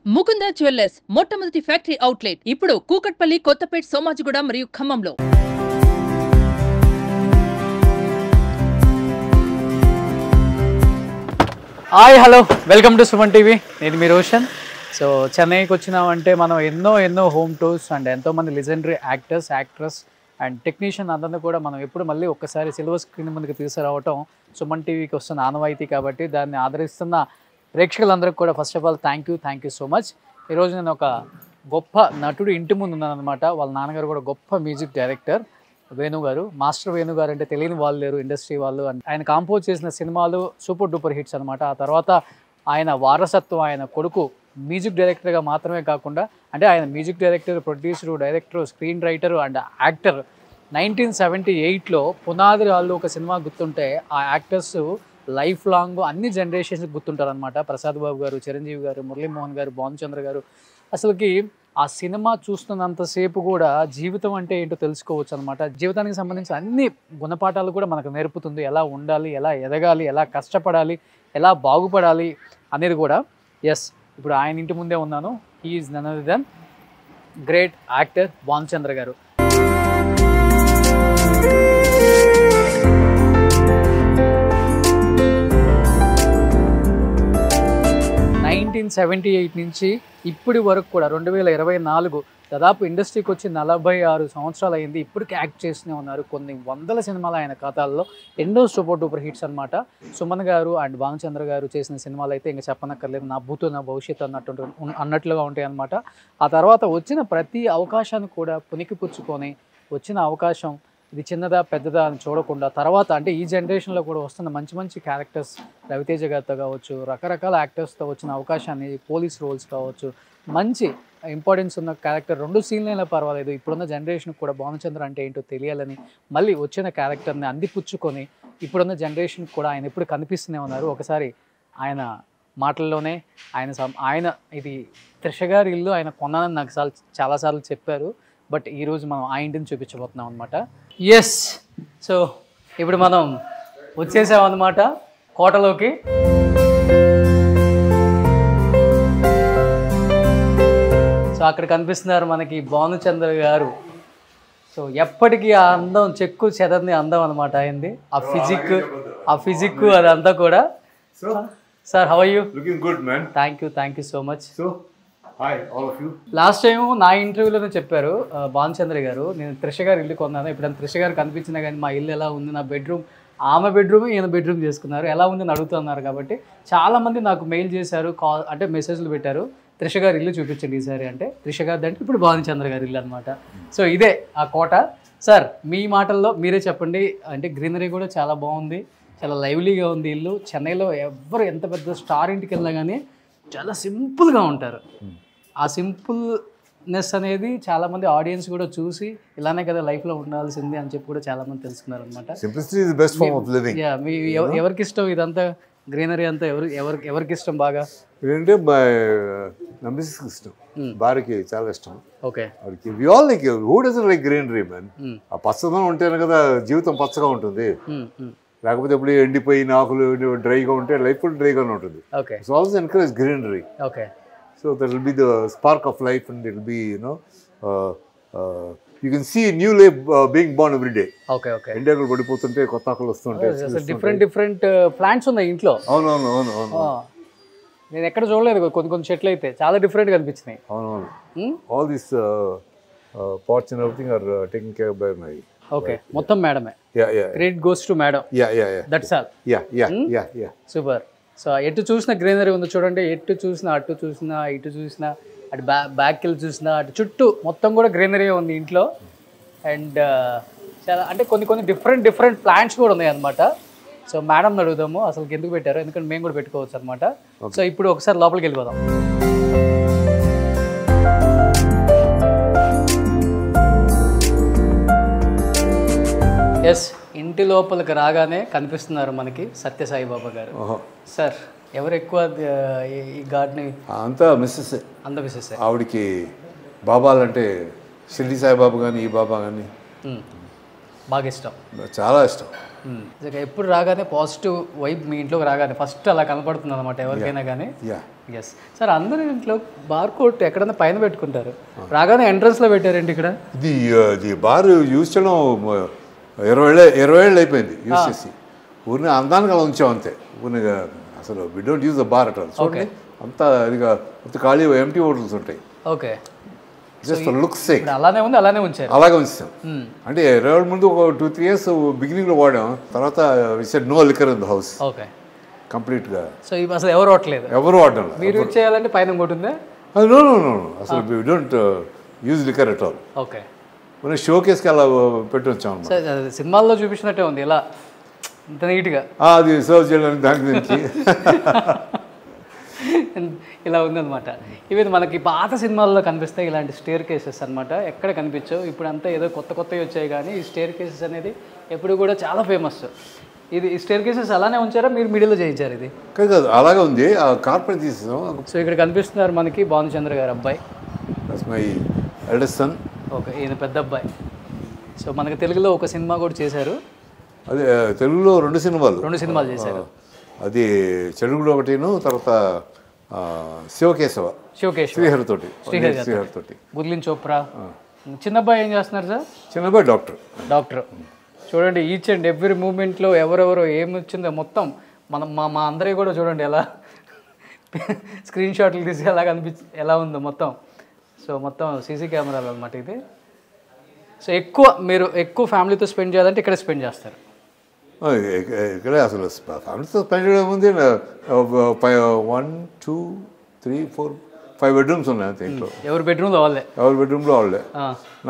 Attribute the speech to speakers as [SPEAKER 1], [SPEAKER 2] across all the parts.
[SPEAKER 1] Mukunda jewellers మొట్టమొదటి factory outlet ఇప్పుడు కూకట్పల్లి, కొత్తపేట్, సోమాజిగూడ మరియు ఖమ్మంలో.
[SPEAKER 2] Hi hello welcome to Suman TV. నేను మీ రోషన్. సో చెన్నైకి వచ్చినామంటే మనం ఎన్నో హోమ్ టూర్స్ అండ్ ఎంతోమంది legendary actors, actress and technician అందరినీ కూడా మనం ఎప్పుడు మళ్ళీ ఒక్కసారి సిల్వర్ స్క్రీన్ ముందుకు తీసుకురావటం సుమన్ టీవీకి వస్తున్న ఆనవాయితీ. కాబట్టి దాన్ని ఆదరిస్తున్న ప్రేక్షకులందరికీ కూడా first of all thank you so much. ఈరోజు నేను ఒక గొప్ప నటుడు ఇంటి ముందు ఉన్నాను అనమాట. వాళ్ళ నాన్నగారు కూడా గొప్ప మ్యూజిక్ డైరెక్టర్ వేణు గారు. మాస్టర్ వేణు గారు అంటే తెలియని వాళ్ళు లేరు ఇండస్ట్రీ వాళ్ళు. ఆయన కాంపోజ్ చేసిన సినిమాలు సూపర్ డూపర్ హిట్స్ అనమాట. ఆ తర్వాత ఆయన వారసత్వం, ఆయన కొడుకు మ్యూజిక్ డైరెక్టర్గా మాత్రమే కాకుండా అంటే ఆయన music director, producer, director, screen writer and actor. 1978లో పునాది రాళ్ళు ఒక సినిమా గుర్తుంటే ఆ యాక్టర్స్ లైఫ్ లాంగ్ అన్ని జనరేషన్స్ గుర్తుంటారనమాట. ప్రసాద్ బాబు గారు, చిరంజీవి గారు, మురళీమోహన్ గారు, భానుచంద్ర గారు. అసలుకి ఆ సినిమా చూస్తున్నంతసేపు కూడా జీవితం అంటే ఏంటో తెలుసుకోవచ్చు అనమాట. జీవితానికి సంబంధించిన అన్ని గుణపాఠాలు కూడా మనకు నేర్పుతుంది. ఎలా ఉండాలి, ఎలా ఎదగాలి, ఎలా కష్టపడాలి, ఎలా బాగుపడాలి అనేది కూడా. ఎస్, ఇప్పుడు ఆయన ఇంటి ముందే ఉన్నాను. He is none other than great actor Bhanuchandra garu. 1978 నుంచి ఇప్పటి వరకు కూడా 2024 దాదాపు ఇండస్ట్రీకి వచ్చి 46 సంవత్సరాలు అయింది. ఇప్పటికీ యాక్ట్ చేస్తూనే ఉన్నారు. కొన్ని వందల సినిమాలు ఆయన ఖాతాల్లో, ఎన్నో సూపర్ డూపర్ హిట్స్ అనమాట. సుమన్ గారు అండ్ భానుచంద్ర గారు చేసిన సినిమాలు అయితే ఇంకా చెప్పనక్కర్లేదు. నా భూతో నా భవిష్యత్తు అన్నట్లుగా ఉంటాయి అనమాట. ఆ తర్వాత వచ్చిన ప్రతి అవకాశాన్ని కూడా పుణికిపుచ్చుకొని వచ్చిన అవకాశం ఇది చిన్నదా పెద్దదా అని చూడకుండా తర్వాత అంటే ఈ జనరేషన్లో కూడా వస్తున్న మంచి క్యారెక్టర్స్, రవితేజ గారితో కావచ్చు, రకరకాల యాక్టర్స్తో వచ్చిన అవకాశాన్ని, పోలీస్ రోల్స్ కావచ్చు, మంచి ఇంపార్టెన్స్ ఉన్న క్యారెక్టర్ 2 సీన్లైనా పర్వాలేదు. ఇప్పుడున్న జనరేషన్కి కూడా భానుచంద్ర అంటే ఏంటో తెలియాలని మళ్ళీ వచ్చిన క్యారెక్టర్ని అందిపుచ్చుకొని ఇప్పుడున్న జనరేషన్కి కూడా ఆయన ఎప్పుడు కనిపిస్తూనే ఉన్నారు. ఒకసారి ఆయన మాటల్లోనే ఆయన ఇది త్రిష గారి ఇల్లు ఆయన కొన్నానని నాకు చాలాసార్లు చెప్పారు. బట్ ఈరోజు మనం ఆ ఇంటిని చూపించబోతున్నాం అనమాట. ఎస్, సో ఇప్పుడు మనం వచ్చేసామన్నమాట కోటలోకి. సో అక్కడ కనిపిస్తున్నారు మనకి భానుచంద్ర గారు. సో ఎప్పటికీ ఆ అందం చెక్కు చెదర్ని అందం అనమాట అయింది. ఆ ఫిజిక్ అదంతా కూడా. Sir, how are you?
[SPEAKER 3] Looking good man.
[SPEAKER 2] Thank you so much.
[SPEAKER 3] So hi all of you.
[SPEAKER 2] Last time నా ఇంటర్వ్యూలోనే చెప్పారు భానుచంద్ర గారు, నేను త్రిష గారి ఇల్లు కొన్నాను. ఇప్పుడు త్రిష గారు కనిపించినా కానీ మా ఇల్లు ఎలా ఉంది, నా బెడ్రూమ్, ఆమె బెడ్రూమ్ ఈయన బెడ్రూమ్ చేసుకున్నారు, ఎలా ఉందని అడుగుతున్నారు. కాబట్టి చాలామంది నాకు మెయిల్ చేశారు, అంటే మెసేజ్లు పెట్టారు, త్రిష గారి ఇల్లు చూపించండి ఈసారి అంటే. త్రిష గారి అంటే ఇప్పుడు భానుచంద్ర గారి ఇల్లు అనమాట. సో ఇదే ఆ కోట. సార్, మీ మాటల్లో మీరే చెప్పండి. అంటే గ్రీనరీ కూడా చాలా బాగుంది, చాలా లైవ్లీగా ఉంది ఇల్లు. చెన్నైలో ఎవరు ఎంత పెద్ద స్టార్ ఇంటికి వెళ్ళినా కానీ చాలా సింపుల్గా ఉంటారు. ఆ సింపుల్నెస్ అనేది చాలామంది ఆడియన్స్ కూడా చూసి ఇలానే కదా లైఫ్లో ఉండాల్సింది అని చెప్పి కూడా చాలామంది తెలుసుకున్నారు అనమాట.
[SPEAKER 3] Simplicity is the best form of living.
[SPEAKER 2] Yeah, మీ ఎవరికి ఇష్టం ఇదంతా గ్రీనరీ అంతా? ఎవరికి ఇష్టం బాగా?
[SPEAKER 3] ఏంటంటే నమ్మిస్కి ఇష్టం, భార్యకి చాలా ఇష్టం.
[SPEAKER 2] Okay,
[SPEAKER 3] we all like, who doesn't like greenery man? ఆ పచ్చదనం ఉంటేనే కదా జీవితం పచ్చగా ఉంటుంది. లేకపోతే ఎప్పుడు ఎండిపోయిన ఆకులు డ్రైగా ఉంటే లైఫ్ కూడా డ్రైగానే ఉంటుంది.
[SPEAKER 2] Okay,
[SPEAKER 3] so also encourage greenery.
[SPEAKER 2] Okay,
[SPEAKER 3] so that will be the spark of life, and it will be, you can see a new life being born every day.
[SPEAKER 2] Okay, okay.
[SPEAKER 3] ఎండలు పడిపోతుంటే కొత్త ఆకులు వస్తుంటాయి.
[SPEAKER 2] Different plants ఉన్నాయి ఇంట్లో.
[SPEAKER 3] అవును.
[SPEAKER 2] నేను ఎక్కడ చూడలేదు. కొన్ని చెట్లు అయితే చాలా డిఫరెంట్గా అనిపించినాయి.
[SPEAKER 3] అవును. All these pots and everything are taken care by my.
[SPEAKER 2] Okay, మొత్తం మేడమే.
[SPEAKER 3] Yeah.
[SPEAKER 2] Credit goes to madam.
[SPEAKER 3] Yeah.
[SPEAKER 2] That's all.
[SPEAKER 3] Yeah.
[SPEAKER 2] Super. So ఎటు చూసిన గ్రీనరీ ఉంది చూడండి. ఎటు చూసినా, అటు చూసినా, ఇటు చూసినా, అటు బ్యాక్కి వెళ్ళి చూసినా, అటు చుట్టూ మొత్తం కూడా గ్రీనరీ ఉంది ఇంట్లో. అండ్ చాలా అంటే కొన్ని డిఫరెంట్ ప్లాంట్స్ కూడా ఉన్నాయి అనమాట. సో మేడం అడుగుదాము అసలు ఎందుకు పెట్టారు, ఎందుకంటే మేము కూడా పెట్టుకోవచ్చు అనమాట. సో ఇప్పుడు ఒకసారి లోపలికి వెళ్ళిపోదాం. ఎస్, ఇంటి లోపలికి రాగానే కనిపిస్తున్నారు మనకి సత్యసాయిబాబా గారు. సార్, ఎవరు ఎక్కువ ఈ గార్డెన్?
[SPEAKER 3] అంతా మిస్సెస్.
[SPEAKER 2] అంత మిస్సెస్.
[SPEAKER 3] ఆవిడికి బాబాలంటే షిరిడి సాయిబాబా కానీ ఈ బాబా కానీ
[SPEAKER 2] బాగా ఇష్టం,
[SPEAKER 3] చాలా ఇష్టం.
[SPEAKER 2] ఎప్పుడు రాగానే పాజిటివ్ వైబ్ మీ ఇంట్లోకి రాగానే ఫస్ట్ అలా కనపడుతుంది అనమాట ఎవరికైనా కానీ. ఎస్ సార్, అందరి ఇంట్లో బార్కోడ్ ఎక్కడన్నా పైన పెట్టుకుంటారు, రాగానే ఎంట్రన్స్లో పెట్టారండి ఇక్కడ.
[SPEAKER 3] ఇది బార్ యూజ్ చేయడం 20 ఏళ్ళు అయిపోయింది యూజ్ చేసి. ఊరిని అందానికి అలా ఉంచాం అంతే. ఊరిని అసలు we don't use the bar at all. చూడండి అంతా ఇదిగా ఖాళీ ఎంటీ హోటల్స్ ఉంటాయి.
[SPEAKER 2] ఓకే,
[SPEAKER 3] జస్ట్ లుక్స్ సేక్
[SPEAKER 2] అలానే ఉంది, అలానే ఉంచారు.
[SPEAKER 3] అలాగే ఉంచాం. అంటే 20 ఏళ్ళ ముందు ఒక 2-3 years బిగినింగ్లో వాడాం. తర్వాత it's no liquor in the house కంప్లీట్గా.
[SPEAKER 2] సో ఇవి అసలు ఎవరు వాడలేదు,
[SPEAKER 3] ఎవరు వాడడం.
[SPEAKER 2] మీరు యూజ్ చేయాలంటే పైన ఇంకోటి ఉందా?
[SPEAKER 3] నో నో నో అసలు we don't use liquor at all.
[SPEAKER 2] Okay,
[SPEAKER 3] మనం షోకేస్కి అలా పెట్టి వచ్చాం.
[SPEAKER 2] సినిమాల్లో చూపించినట్టే ఉంది ఇలా ఇంత నీట్గా.
[SPEAKER 3] అది సర్వ్ చేయడానికి దాని గురించి
[SPEAKER 2] ఇలా ఉందన్నమాట. ఇవి మనకి పాత సినిమాల్లో కనిపిస్తాయి ఇలాంటి స్టేర్ కేసెస్ అనమాట. ఎక్కడ కనిపించవు. ఇప్పుడు అంతా ఏదో కొత్తవి వచ్చాయి, కానీ ఈ స్టేర్ కేసెస్ అనేది ఎప్పుడు కూడా చాలా ఫేమస్. ఇది ఈ స్టేర్ కేసెస్ అలానే ఉంచారా, మీరు మిడిల్లో చేయించారు? ఇది
[SPEAKER 3] కాదు, అలాగే ఉంది. కార్పెట్ తీసేసాం.
[SPEAKER 2] సో ఇక్కడ కనిపిస్తున్నారు మనకి భానుచంద్ర గారు అబ్బాయి,
[SPEAKER 3] మై ఎల్డెస్ట్ సన్.
[SPEAKER 2] ఓకే, ఈయన పెద్ద అబ్బాయి. సో మనకి తెలుగులో ఒక సినిమా కూడా చేశారు.
[SPEAKER 3] అదే తెలుగులో 2 సినిమాలు
[SPEAKER 2] చేశారు.
[SPEAKER 3] అది చెడుగుడు ఒకటిను, తర్వాత శివకేశవ శ్రీహరితోటి.
[SPEAKER 2] గుర్లిన్ చోప్రా. చిన్నబ్బాయి ఏం చేస్తున్నారు సార్?
[SPEAKER 3] చిన్నబ్బాయి డాక్టర్.
[SPEAKER 2] చూడండి, ఈచ్ అండ్ ఎవ్రీ మూమెంట్లో ఎవరెవరో ఏమి వచ్చిందో మొత్తం మనం మా అందరికీ కూడా చూడండి ఎలా స్క్రీన్ షాట్లు తీసి ఎలా ఎలా ఉందో మొత్తం. సో మొత్తం సీసీ కెమెరాలు అనమాట ఇది. సో మీరు ఎక్కువ ఫ్యామిలీతో స్పెండ్ చేయాలంటే ఇక్కడ స్పెండ్ చేస్తారు.
[SPEAKER 3] ఇక్కడే అసలు ఫ్యామిలీతో స్పెండ్ చేయడం ఉంది. 1, 2, 3, 4, 5 బెడ్రూమ్స్ ఉన్నాయి అంతే ఇంట్లో.
[SPEAKER 2] ఎవరి బెడ్రూమ్లో వాళ్ళే.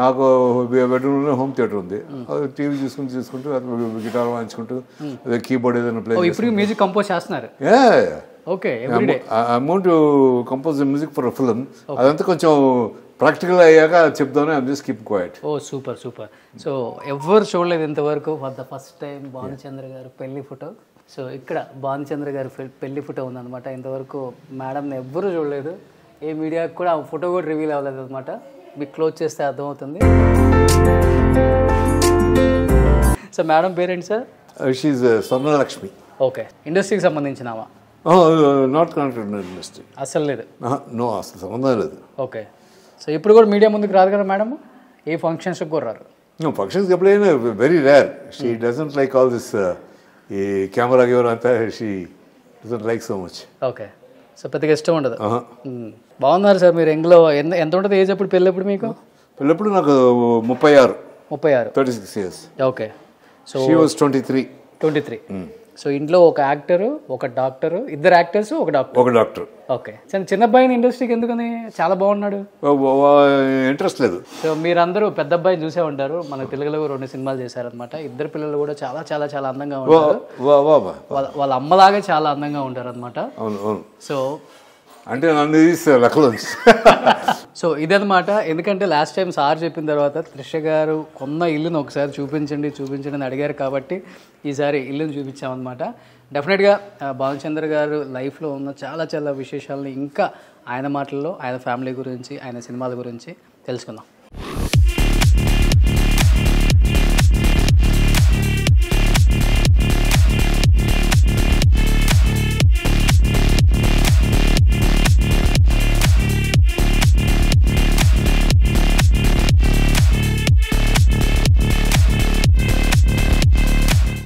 [SPEAKER 3] నాకు బెడ్రూమ్లో హోమ్ థియేటర్ ఉంది. టీవీ చూసుకుంటూ గిటార్ వాయించుకుంటూ కీబోర్డ్ ఏదైనా ప్లే.
[SPEAKER 2] ఇప్పుడు మ్యూజిక్ కంపోజ్ చేస్తున్నారు? Okay,
[SPEAKER 3] amount compose music for film. అదంతా కొంచెం ప్రాక్టికల్ అయ్యాక చెప్తాను. I'm just keep quiet.
[SPEAKER 2] Super. So ఎవరు చూడలేదు ఇంతవరకు. For the first time Bhanuchandra garu పెళ్లి ఫోటో. సో ఇక్కడ భానుచంద్ర గారు పెళ్లి ఫోటో ఉందన్నమాట. ఇంతవరకు మేడంని ఎవ్వరూ చూడలేదు. ఏ మీడియాకి కూడా ఆ ఫోటో కూడా రివీల్ అవ్వలేదు అనమాట. మీకు క్లోజ్ చేస్తే అర్థమవుతుంది. సో మేడం పేరేంటి సార్?
[SPEAKER 3] షీఈ్ స్వర్ణలక్ష్మి.
[SPEAKER 2] ఓకే, ఇండస్ట్రీకి సంబంధించినవా?
[SPEAKER 3] Not connected industry.
[SPEAKER 2] అసలు లేదు?
[SPEAKER 3] నో, అసలు సంబంధం లేదు.
[SPEAKER 2] ఓకే, సో ఇప్పుడు కూడా మీడియా ముందుకు రాదు కదా మేడం? ఏ ఫంక్షన్స్కి కూడా రారు?
[SPEAKER 3] ఫంక్షన్స్కి ఎప్పుడైనా very rare. She doesn't like all this ఈ కెమెరా అంతా. She doesn't like so much.
[SPEAKER 2] Okay, so పెద్దగా ఇష్టం ఉండదు. బాగున్నారు సార్ మీరు. ఎంగ్లో ఎంత ఉంటుంది ఏజ్ అప్పుడు పెళ్ళప్పుడు మీకు?
[SPEAKER 3] పెళ్ళప్పుడు నాకు 36. 36 years.
[SPEAKER 2] Okay, so
[SPEAKER 3] she was 23.
[SPEAKER 2] So ఇంట్లో ఒక యాక్టరు, ఒక డాక్టరు, ఇద్దరు యాక్టర్స్, ఒక డాక్టర్. ఓకే, చిన్న అబ్బాయిని ఇండస్ట్రీకి ఎందుకని? చాలా బాగున్నాడు.
[SPEAKER 3] ఇంట్రెస్ట్ లేదు.
[SPEAKER 2] సో మీరందరూ పెద్ద అబ్బాయిని చూసే ఉంటారు. మనకు తెలుగులో 2 సినిమాలు చేశారనమాట. ఇద్దరు పిల్లలు కూడా చాలా చాలా చాలా అందంగా ఉంటారు. వాళ్ళ అమ్మలాగే చాలా అందంగా ఉంటారు అనమాట. సో
[SPEAKER 3] అంటే నన్ను లెక్కలో.
[SPEAKER 2] సో ఇదనమాట. ఎందుకంటే లాస్ట్ టైం సార్ చెప్పిన తర్వాత త్రిష గారు కొన్న ఇల్లును ఒకసారి చూపించండి అని అడిగారు కాబట్టి ఈసారి ఇల్లును చూపించామన్నమాట. డెఫినెట్గా భానుచంద్ర గారు లైఫ్లో ఉన్న చాలా చాలా విశేషాలని ఇంకా ఆయన మాటల్లో ఆయన ఫ్యామిలీ గురించి, ఆయన సినిమాల గురించి తెలుసుకుందాం.